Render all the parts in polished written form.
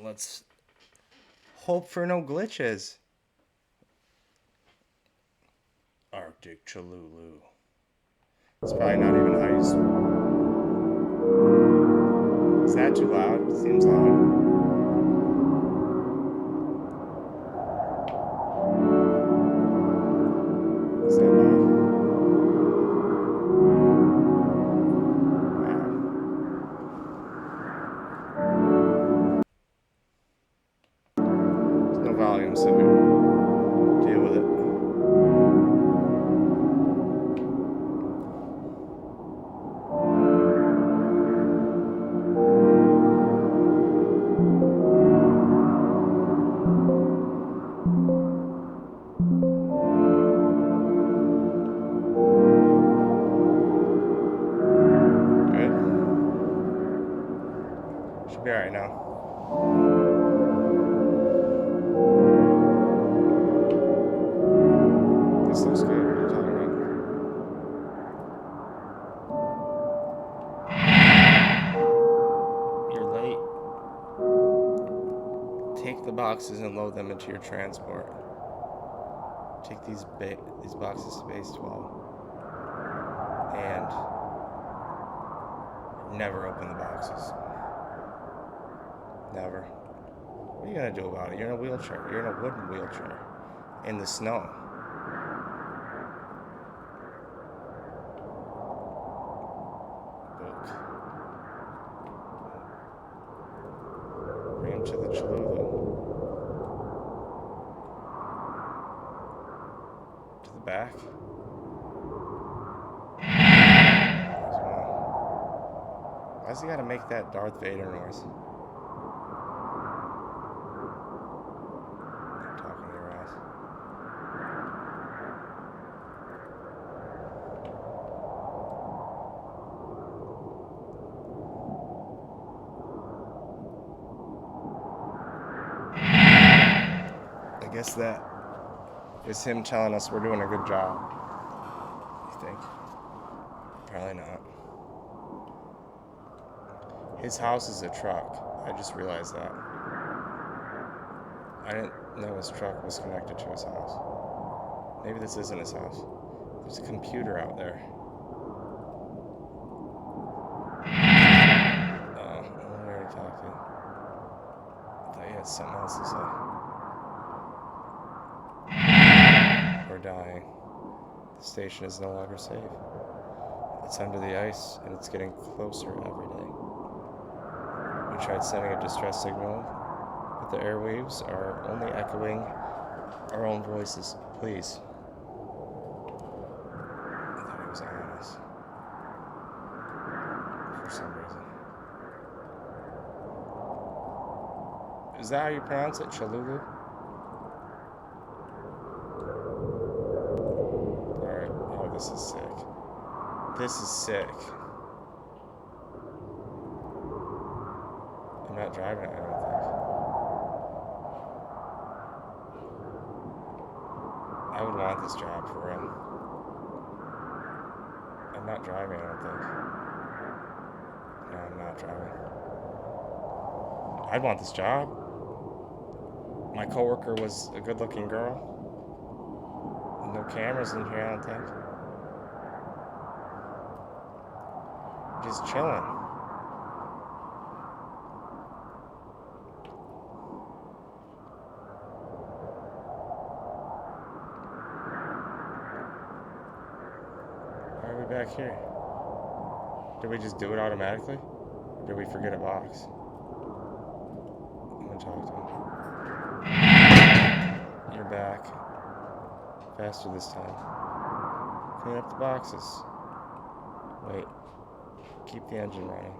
Let's hope for no glitches. Arctic Cthulhu. It's probably not even how you... Is that too loud? It seems loud. Is that loud? Wow. There's no volume, so deal with it. Should be alright now. This looks good. What are you talking about? You're late. Take the boxes and load them into your transport. Take these boxes to base 12. And never open the boxes. Never. What are you gonna do about it? You're in a wheelchair. You're in a wooden wheelchair. In the snow. Book. Bring him to the Cthulhu. To the back. Why's he gotta make that Darth Vader noise? I guess that is him telling us we're doing a good job. You think? Probably not. His house is a truck. I just realized that. I didn't know his truck was connected to his house. Maybe this isn't his house. There's a computer out there. Oh, I'm ready to talk to you. I thought you had something else to say. We're dying. The station is no longer safe. It's under the ice, and it's getting closer every day. We tried sending a distress signal, but the airwaves are only echoing our own voices. Please. I thought he was on us. For some reason. Is that how you pronounce it? Cthulhu? Alright. Oh, this is sick. This is sick. I'm not driving it, I don't think. I would want this job for real. I'm not driving, I don't think. No, I'm not driving. I'd want this job. My coworker was a good-looking girl. No cameras in here, I don't think. Just chilling. Why are we back here? Did we just do it automatically? Or did we forget a box? I'm gonna talk to him. You're back. Faster this time. Clean up the boxes. Wait. Keep the engine running.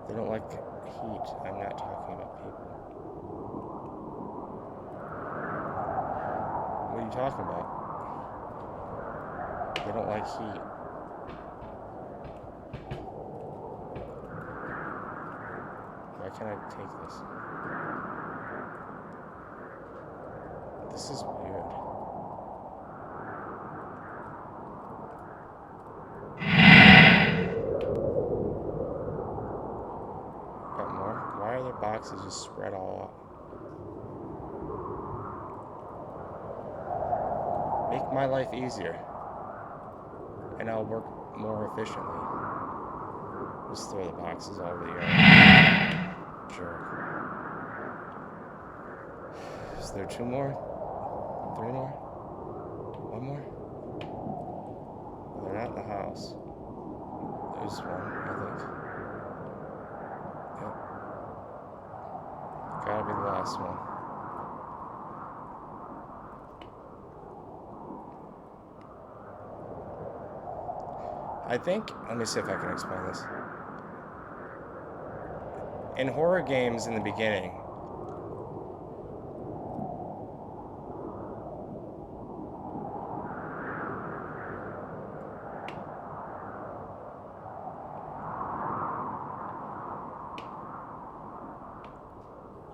They don't like heat. I'm not talking about people. What are you talking about? They don't like heat. Why can't I take this? This is weird. boxes just spread all out. Make my life easier. And I'll work more efficiently. Just throw the boxes all over the yard. Jerk. Is there 2 more? 3 more? 1 more? They're not in the house. There's 1, I think. Yep. Gotta be the last one. I think, let me see if I can explain this. In horror games in the beginning,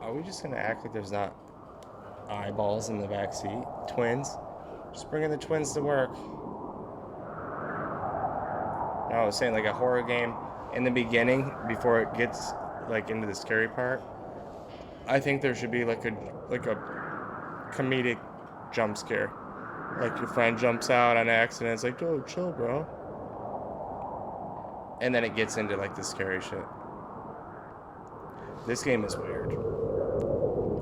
are we just gonna act like there's not eyeballs in the back seat? Twins? Just bringing the twins to work. No, I was saying like a horror game in the beginning, before it gets like into the scary part, I think there should be like a comedic jump scare. Like your friend jumps out on accident, it's like, oh, chill, bro. And then it gets into like the scary shit. This game is weird.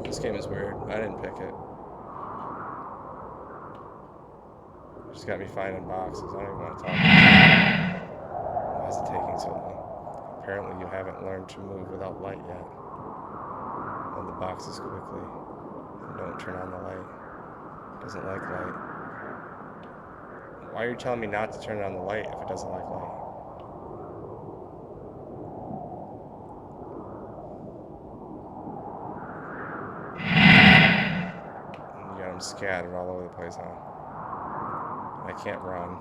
This game is weird. I didn't pick it. Just got me finding boxes. I don't even want to talk about it. Why is it taking so long? Apparently you haven't learned to move without light yet. Load the boxes quickly. And don't turn on the light. Doesn't like light. Why are you telling me not to turn on the light if it doesn't like light? You got them scattered all over the place, huh? I can't run.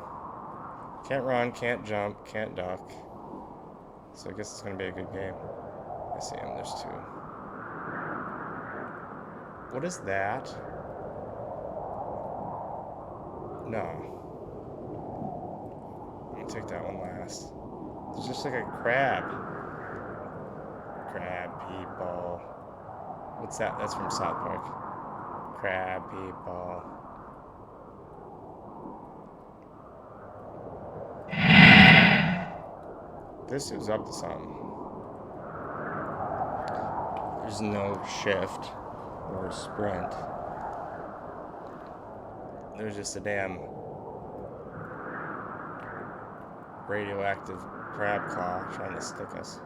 Can't run, can't jump, can't duck. So I guess it's going to be a good game. I see him, there's 2. What is that? No. I'm going to take that one last. It's just like a crab. Crab people. What's that? That's from South Park. Crab people. This is up to something. There's no shift or sprint. There's just a damn radioactive crab claw trying to stick us.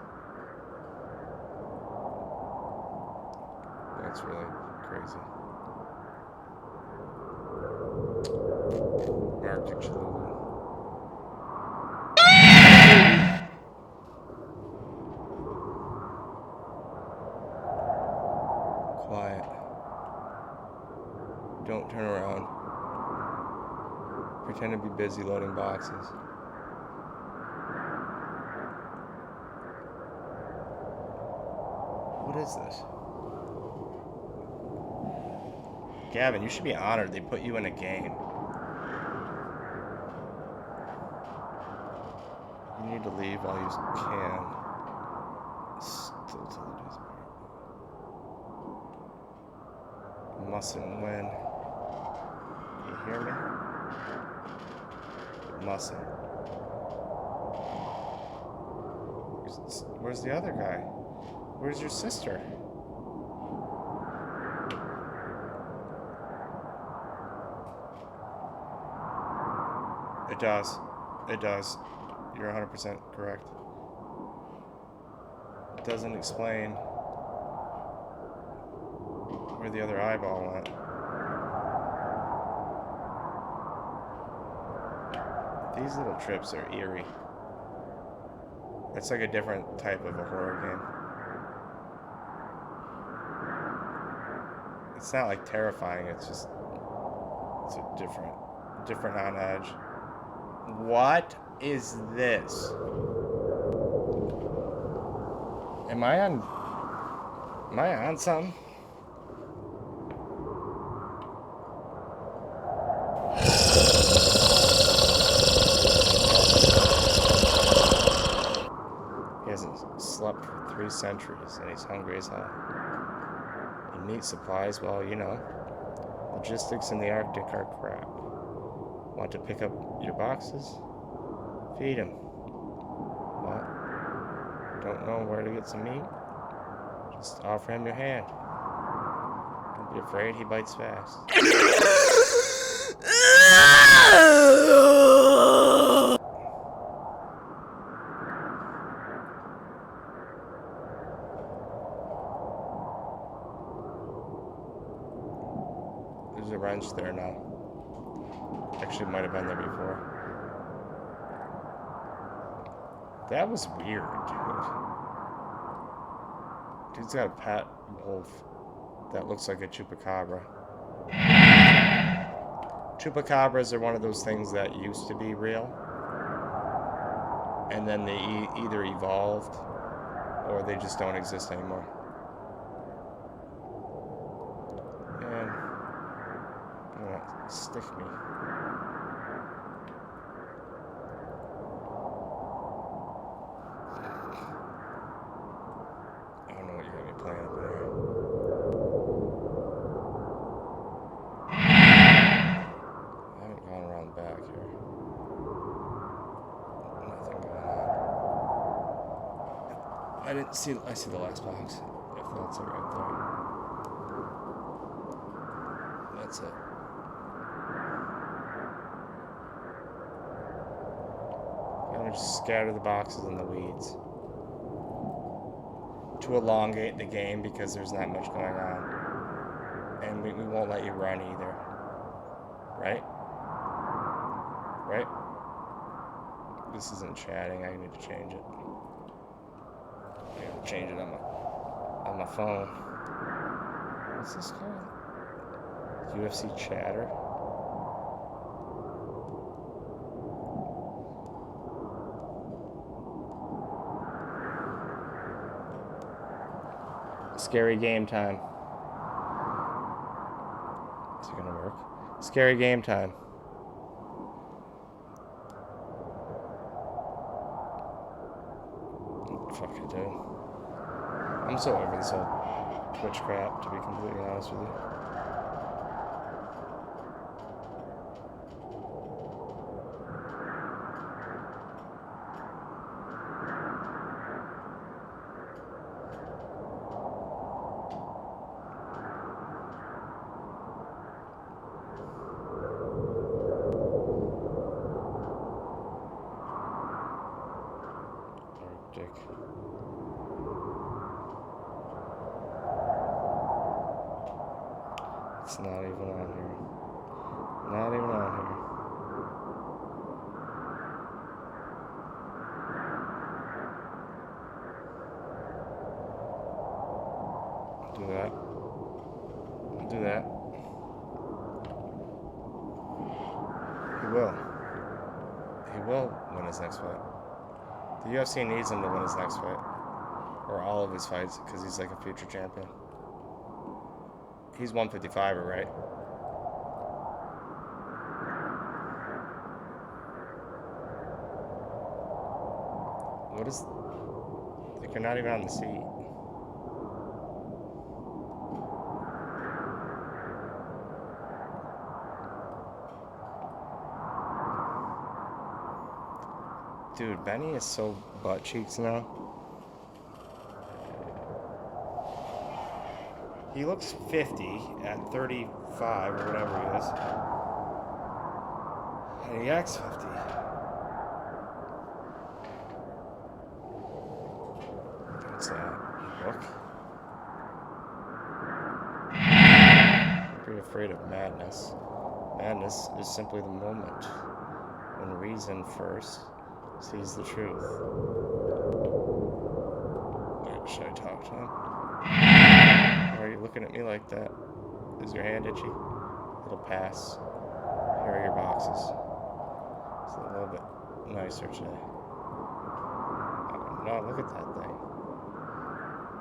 That's really crazy. Arctic Cthulhu. Quiet. Don't turn around. Pretend to be busy loading boxes. What is this? Gavin, you should be honored they put you in a game. You need to leave while you can. Still till the day's apart. Mustn't win. You hear me? Mustn't. Where's the other guy? Where's your sister? It does. It does. You're 100% correct. It doesn't explain where the other eyeball went. These little trips are eerie. It's like a different type of a horror game. It's not like terrifying, it's just, it's a different on edge. What is this? Am I on something? He hasn't slept for 3 centuries, and he's hungry as hell. And meat supplies, well, you know, logistics in the Arctic are crap. Want to pick up your boxes? Feed him. What? Don't know where to get some meat? Just offer him your hand. Don't be afraid, he bites fast. There's a wrench there now. Actually, might have been there before. That was weird, dude. Dude's got a pet wolf that looks like a chupacabra. Chupacabras are one of those things that used to be real, and then they either evolved or they just don't exist anymore. Man, don't stick me. I don't know what you got me playing up there. I haven't gone around back here. Nothing going on. I didn't see. I see the last box. If that's it right there. That's it. I'm gonna just scatter the boxes in the weeds to elongate the game because there's not much going on, and we won't let you run either. Right? Right? This isn't chatting. I need to change it. I need to change it on my phone. What's this called? UFC chatter. Scary game time. Is it gonna work? Scary game time. Fuck it, dude. I'm so over this whole Twitch crap, to be completely honest with you. Arctic. It's not even on here. Not even on here. Do that. Do that. He will. He will win his next fight. The UFC needs him to win his next fight. Or all of his fights, because he's like a future champion. He's 155er, right? What is... Like, you're not even on the seat. Dude, Benny is so butt cheeks now. He looks 50 at 35 or whatever he is. And he acts 50. What's that? A book? Don't be afraid of madness. Madness is simply the moment when reason first sees the truth. Wait, should I talk to him? Why are you looking at me like that? Is your hand itchy? It'll pass. Here are your boxes. It's a little bit nicer today. Oh, no, look at that thing.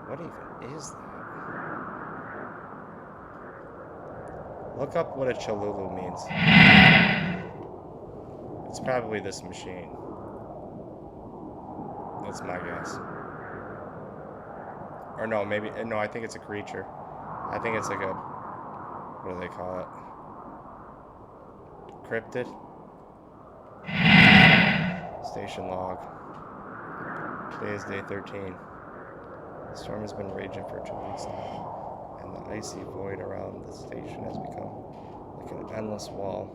What even is that? Look up what a Cthulhu means. It's probably this machine. That's my guess. Or no, maybe, no, I think it's a creature. I think it's like a, what do they call it? Cryptid? Station log. Today is day 13. The storm has been raging for 2 weeks now, and the icy void around the station has become like an endless wall.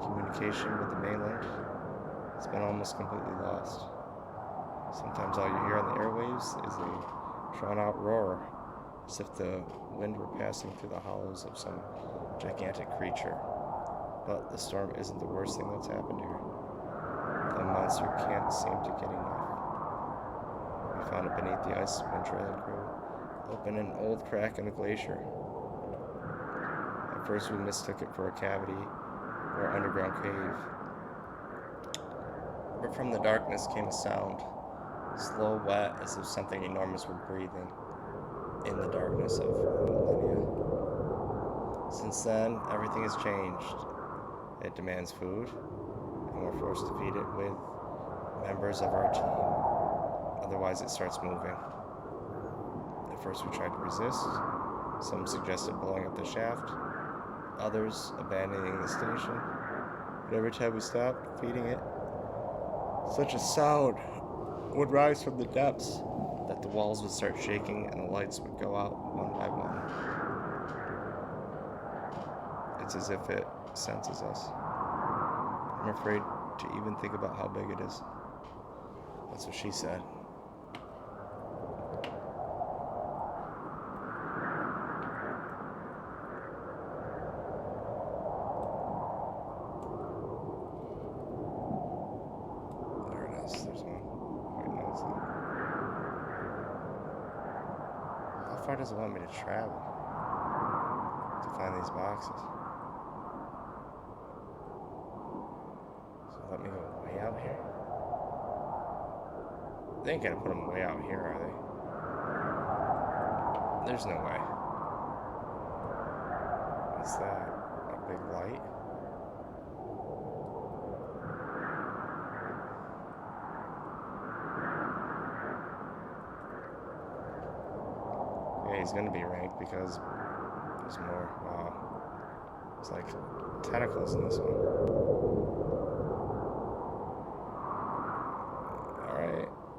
Communication with the mainland has been almost completely lost. Sometimes all you hear on the airwaves is a drawn-out roar, as if the wind were passing through the hollows of some gigantic creature. But the storm isn't the worst thing that's happened here. The monster can't seem to get enough. We found it beneath the ice when trailing crew opened an old crack in the glacier. At first we mistook it for a cavity or underground cave. But from the darkness came a sound, slow, wet, as if something enormous were breathing in the darkness of millennia. Since then, everything has changed. It demands food, and we're forced to feed it with members of our team. Otherwise, it starts moving. At first, we tried to resist. Some suggested blowing up the shaft, others abandoning the station. But every time we stopped feeding it, such a sound would rise from the depths that the walls would start shaking and the lights would go out one by one. It's as if it senses us. I'm afraid to even think about how big it is. That's what she said. There it is. There's one. Wait, no, it's not. How far does it want me to travel to find these boxes? Let me go way out here. They ain't gonna put them way out here, are they? There's no way. What's that? A big light? Yeah, he's gonna be ranked because there's more. Wow. There's like tentacles in this one.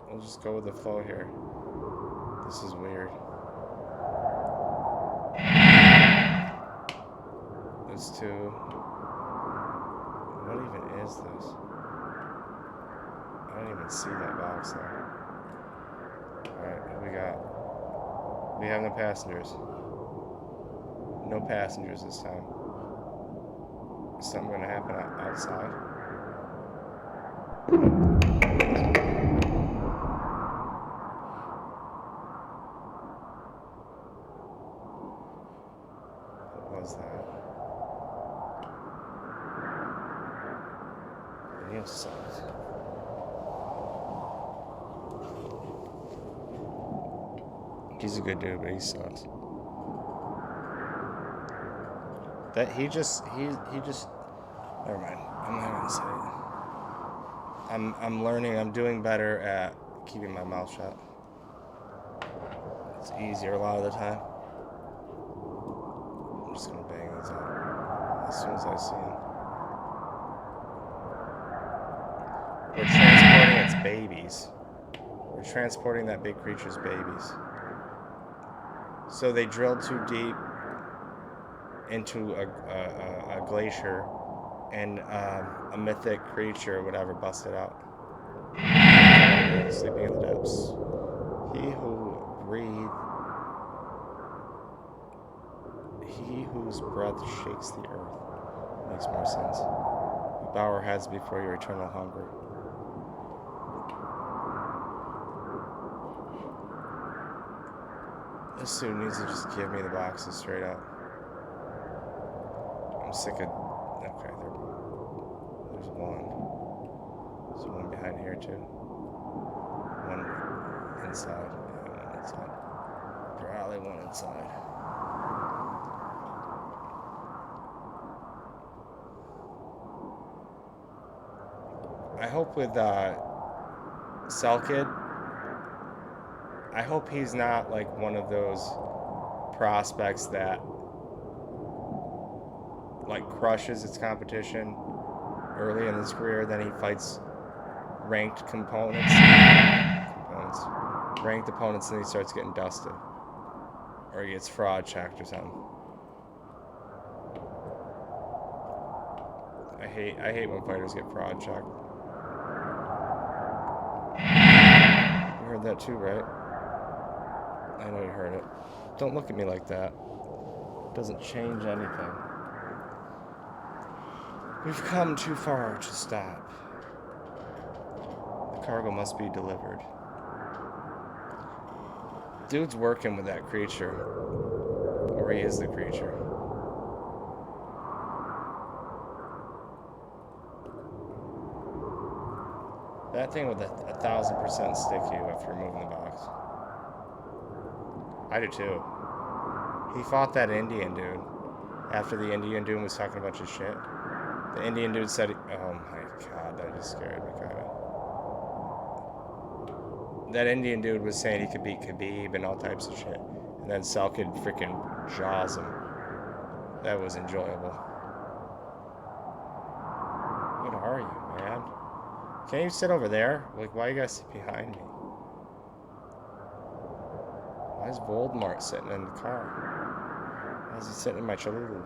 We'll just go with the flow here. This is weird. There's two. What even is this? I don't even see that box there. Alright, what we got? We have no passengers. No passengers this time. Is something gonna happen outside? Was that? Neil sucks. He's a good dude, but he sucks. That he just never mind. I'm not gonna say it. I'm learning, I'm doing better at keeping my mouth shut. It's easier a lot of the time. I'm just gonna bang these out as soon as I see them. We're transporting its babies. We're transporting that big creature's babies. So they drilled too deep into a glacier, and a mythic creature or whatever busted out. Sleeping in the depths. He whose breath shakes the earth. Makes more sense. We bow our heads before your eternal hunger. This suit needs to just give me the boxes straight up. I'm sick of... Okay, there's one. There's one behind here too. One inside. Yeah, one inside. Probably one inside. I hope with Cell Kid, I hope he's not like one of those prospects that like crushes its competition early in his career, then he fights ranked ranked opponents, and he starts getting dusted, or he gets fraud checked or something. I hate when fighters get fraud checked. You heard that too, right? I know you heard it. Don't look at me like that. It doesn't change anything. We've come too far to stop. The cargo must be delivered. Dude's working with that creature. Or he is the creature. That thing would 1,000% stick you after removing the box. I do too. He fought that Indian dude. After the Indian dude was talking a bunch of shit. The Indian dude said, oh my god, that just scared me kind of. That Indian dude was saying he could beat Khabib and all types of shit. And then Cell Kid freaking jaws him. That was enjoyable. What are you, man? Can't you sit over there? Like, why you guys sit behind me? Why is Voldemort sitting in the car? Why is he sitting in my Cthulhu?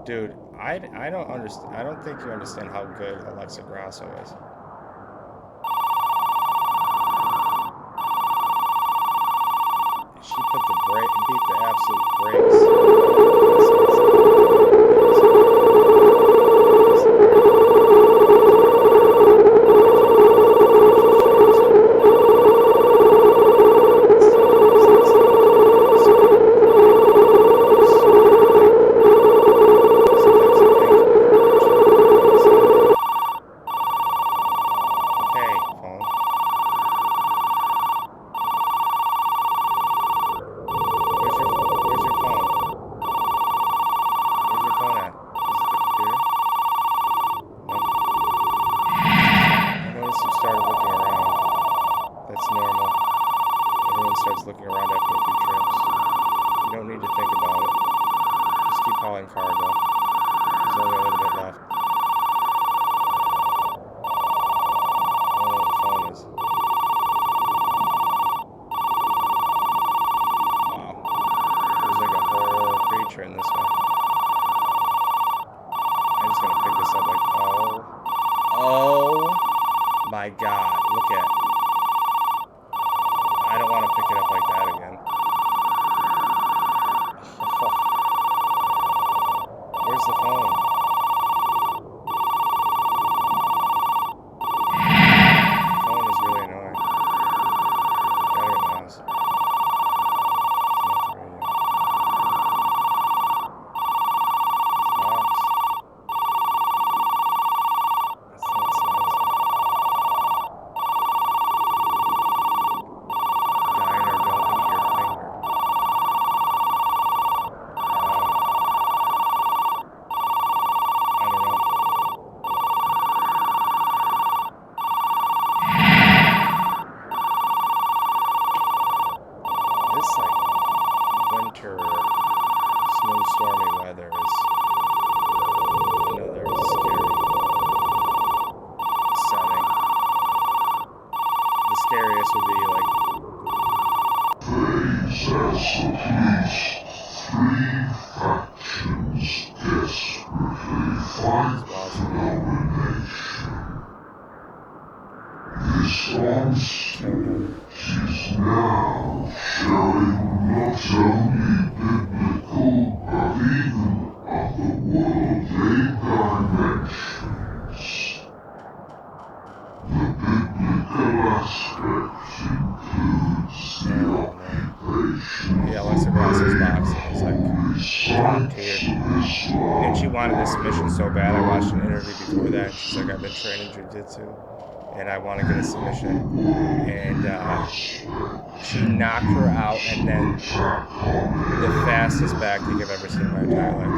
Dude, I don't understand. I don't think you understand how good Alexa Grasso is. She put the beat the absolute brakes. My god, look at it. I don't want to pick it up like that again. Where's the phone? The phone is really annoying. Got it now. It's not the radio. It's not silencing. Diner, don't eat your finger. I don't know. This like winter snowstormy weather is another scary setting. The scariest would be like Praise as at least 3 factions desperately fight for domination. This onslaught is now showing not only biblical but even otherworldly dimensions. The biblical aspect includes the occupation yeah, Alexa Grasso's box. It's like top sites tier. of Islam. And she wanted this mission so bad. I watched an interview before that. She's like, I've been training jiu-jitsu and I want to get a submission. And she knocked her out, and then the fastest back kick I've ever seen in my entire life.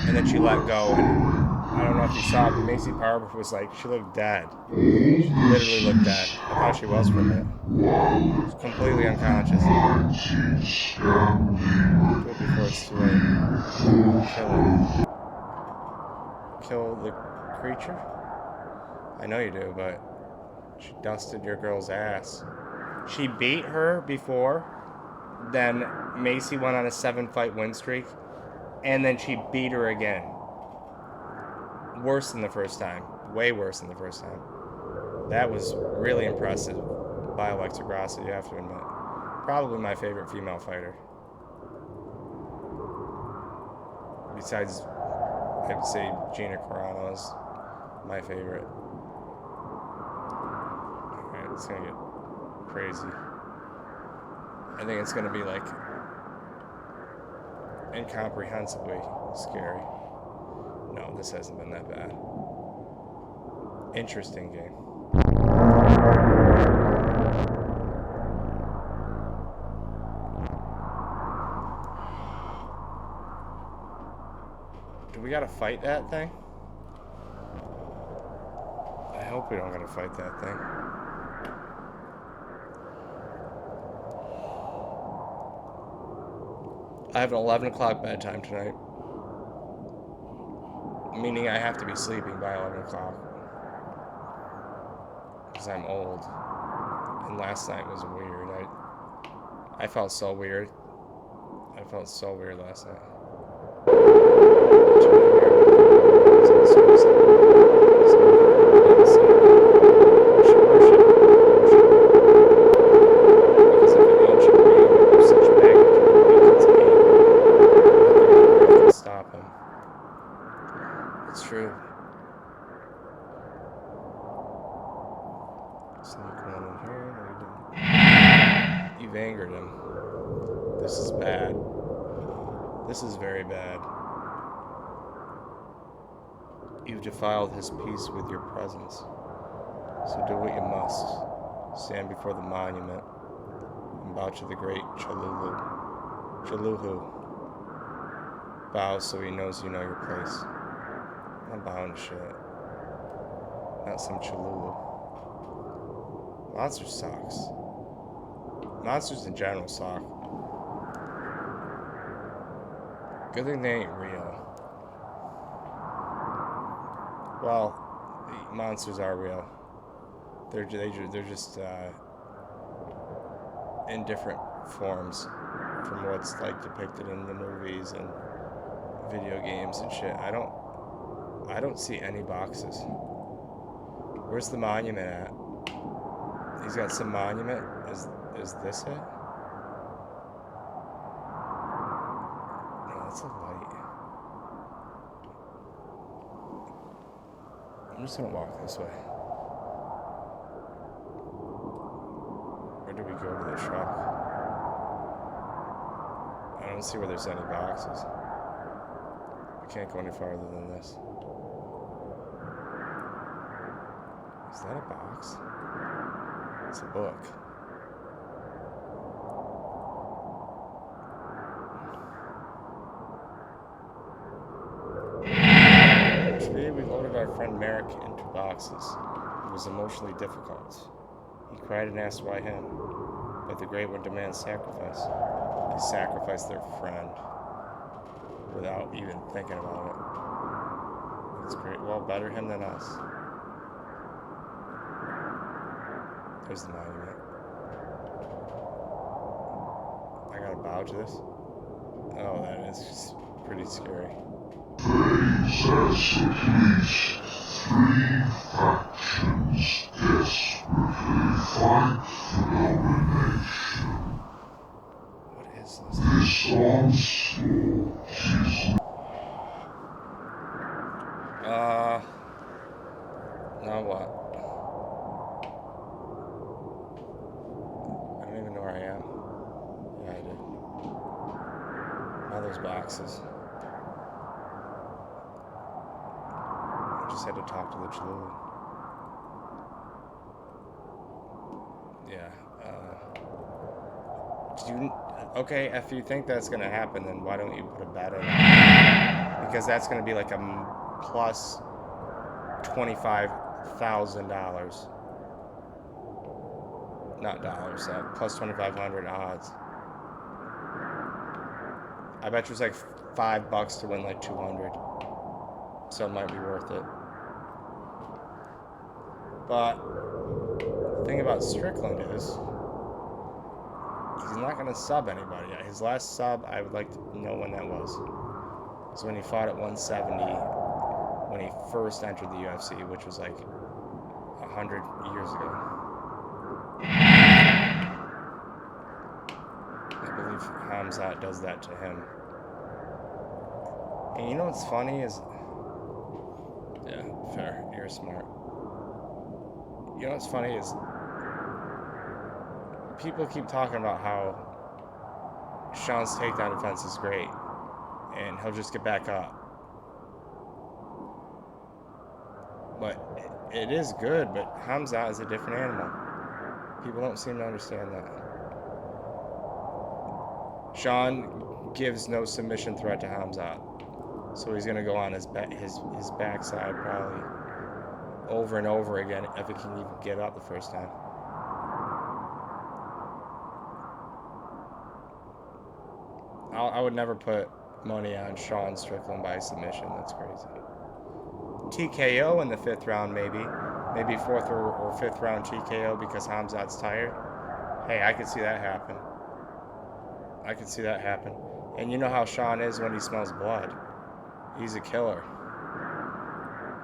And then she let go, and I don't know if you saw it, but Macy Barber was like, she looked dead. She literally looked dead. I thought she was for a minute. She was completely unconscious. Do it before it's too late. Kill it. Kill the creature? I know you do, but she dusted your girl's ass. She beat her before, then Macy went on a 7-fight win streak, and then she beat her again. Worse than the first time. Way worse than the first time. That was really impressive by Alexa Grasso, you have to admit. Probably my favorite female fighter. Besides, I would say Gina Carano is my favorite. Alright, it's gonna get crazy. I think it's gonna be like incomprehensibly scary. No, this hasn't been that bad. Interesting game. Do we gotta fight that thing? I hope we don't gotta fight that thing. I have an 11 o'clock bedtime tonight. Meaning I have to be sleeping by 11 o'clock. Because I'm old. And last night was weird. I felt so weird. I felt so weird last night. It's true. Sneak one in here. You've angered him. This is bad. This is very bad. You've defiled his peace with your presence. So do what you must. Stand before the monument and bow to the great Cthulhu. Bow so he knows you know your place. I'm bowing to shit. Not some Cthulhu. Monsters sucks. Monsters in general suck. Good thing they ain't real. Well, monsters are real. They're just in different forms from what's like depicted in the movies and video games and shit. I don't see any boxes. Where's the monument at? He's got some monument. Is this it? No, that's a light. I'm just gonna walk this way. Where do we go to the truck? I don't see where there's any boxes. I can't go any farther than this. Is that a box? It's a book. Today we loaded our friend Merrick into boxes. It was emotionally difficult. He cried and asked why him. But the Great One demands sacrifice. They sacrificed their friend without even thinking about it. It's great. Well, better him than us. There's the monument. I gotta bow to this? Oh, that is just pretty scary. There's at least 3 factions desperately fight for domination. What is this? This onslaught is now what? I don't even know where I am. Yeah, I do. Now there's boxes. I just had to talk to the Cthulhu. Okay, if you think that's gonna happen, then why don't you put a bet in? Because that's gonna be like a plus $25,000. Not dollars, plus 2,500 odds. I bet you it's like $5 to win like 200. So it might be worth it. But the thing about Strickland is he's not going to sub anybody. His last sub, I would like to know when that was. It was when he fought at 170 when he first entered the UFC, which was like 100 years ago. I believe Hamzat does that to him. And you know what's funny is... Yeah, fair. You're smart. You know what's funny is... People keep talking about how Sean's takedown defense is great. And he'll just get back up. But it is good, but Hamzat is a different animal. People don't seem to understand that. Sean gives no submission threat to Hamzat. So he's going to go on his backside probably over and over again if he can even get up the first time. I would never put money on Sean Strickland by submission. That's crazy. TKO in the 5th round, maybe 4th or 5th round TKO because Hamzat's tired. Hey, I could see that happen. And you know how Sean is when he smells blood. He's a killer.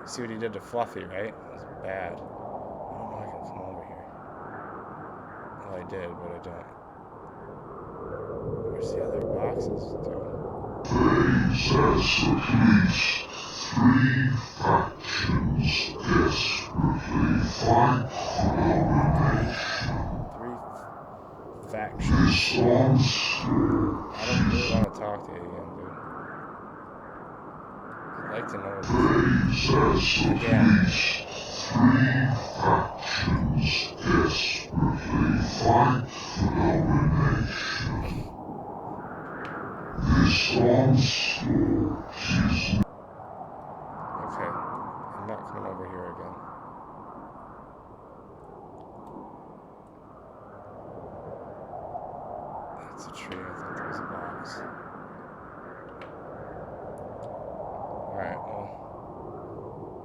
See what he did to Fluffy, right? It was bad. I don't know if I can come over here. Well, I did, but I don't. Where's the other boxes, dude? There's at least 3 factions desperately fight for domination. 3 factions. This monster I don't really want to talk to you again, dude. I'd like to know what there's at least 3 factions desperately fight for domination. This monster is... Okay, I'm not coming over here again. That's a tree, I thought that was a box. Alright, well,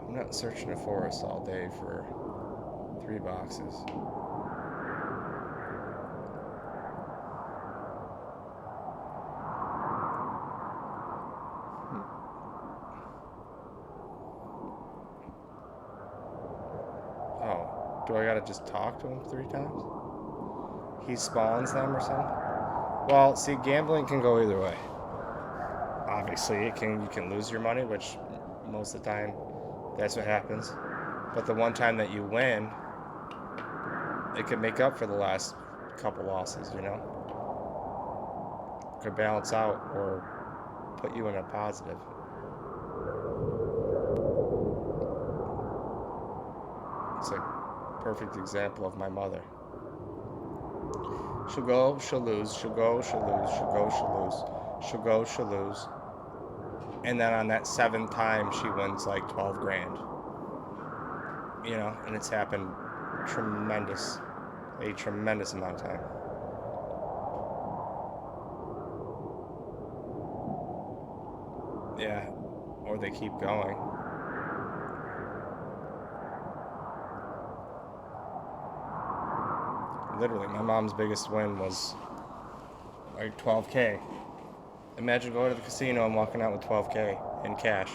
I'm not searching a forest all day for 3 boxes. Oh, do I gotta just talk to him 3 times? He spawns them or something? Well, see, gambling can go either way. Obviously, you can lose your money, which most of the time, that's what happens. But the one time that you win, it could make up for the last couple losses, you know? Could balance out or put you in a positive. It's a perfect example of my mother. She'll go, she'll lose, she'll go, she'll lose, she'll go, she'll lose, she'll go, she'll lose. And then on that 7th time, she wins like 12 grand. You know, and it's happened a tremendous amount of time. Yeah, or they keep going. Literally, my mom's biggest win was like 12K. Imagine going to the casino and walking out with 12K in cash.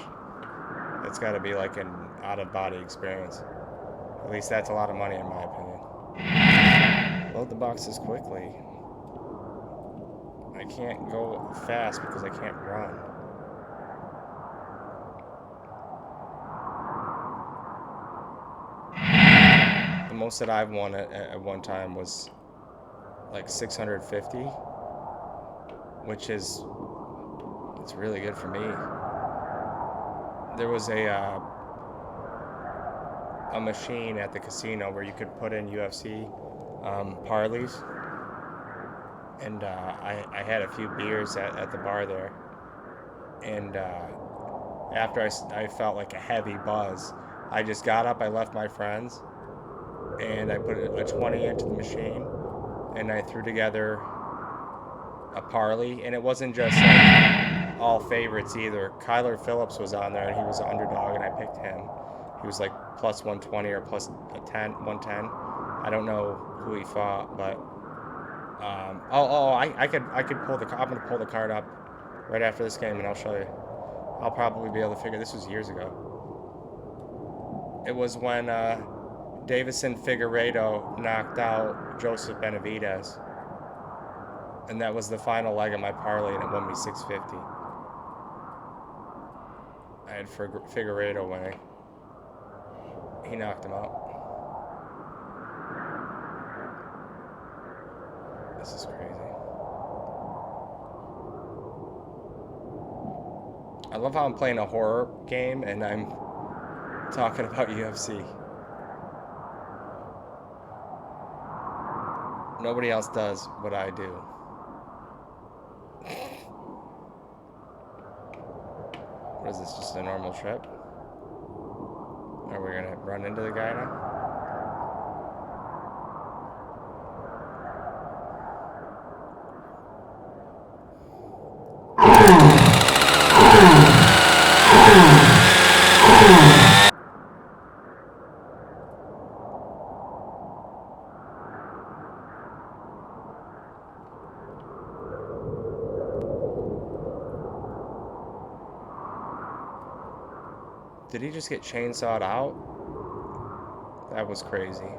That's got to be like an out-of-body experience. At least that's a lot of money in my opinion. Load the boxes quickly. I can't go fast because I can't run. The most that I've won at one time was like 650, which is, it's really good for me. There was a machine at the casino where you could put in UFC parlays, and I had a few beers at the bar there, and after I felt like a heavy buzz, I just got up, I left my friends, and I put a 20 into the machine, and I threw together a parlay, and it wasn't just like all favorites either. Kyler Phillips was on there, and he was an underdog, and I picked him. He was like plus 120 or plus a 110. I don't know who he fought, but I could pull the. I'm gonna pull the card up right after this game, and I'll show you. I'll probably be able to figure. This was years ago. It was when Davison Figueiredo knocked out Joseph Benavidez, and that was the final leg of my parlay, and it won me 650. I had Figueiredo winning. He knocked him out. This is crazy. I love how I'm playing a horror game and I'm talking about UFC. Nobody else does what I do. What is this, just a normal trip? Are we gonna run into the guy now? Did he just get chainsawed out? That was crazy.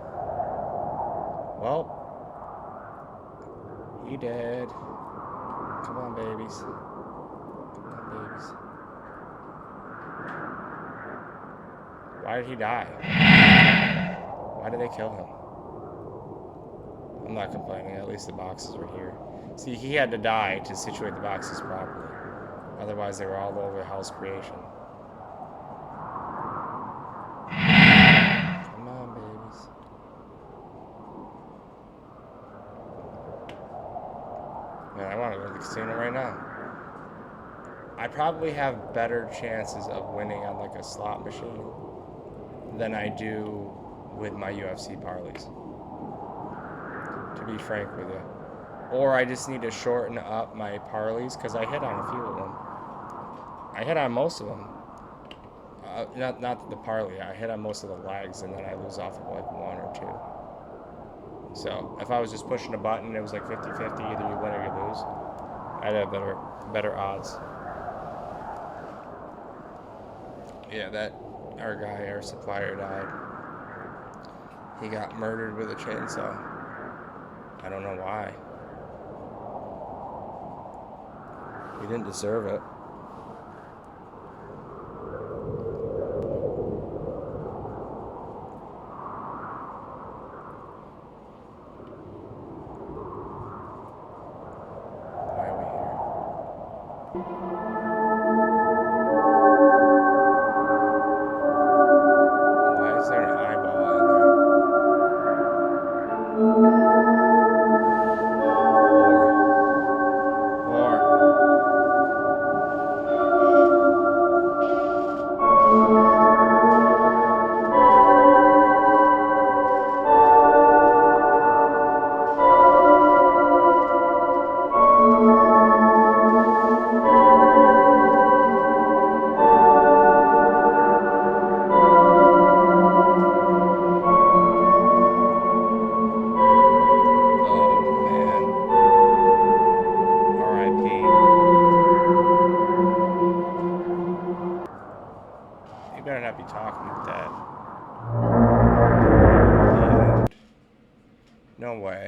Well, he did. Come on, babies. Come on, babies. Why did he die? Why did they kill him? I'm not complaining. At least the boxes were here. See, he had to die to situate the boxes properly. Otherwise, they were all over house creation. Come on, babies. Man, I want to go to the casino right now. I probably have better chances of winning on like a slot machine than I do with my UFC parlays, to be frank with you. Or I just need to shorten up my parlays because I hit on a few of them. I hit on most of them. Not the parlay. I hit on most of the legs, and then I lose off of like one or two. So if I was just pushing a button, it was like 50-50. Either you win or you lose. I'd have better odds. Yeah, our supplier died. He got murdered with a chainsaw. I don't know why. He didn't deserve it. Why are we here? Why is there an eyeball in there? War. Oh man. R.I.P. You better not be talking like that. The end. No way.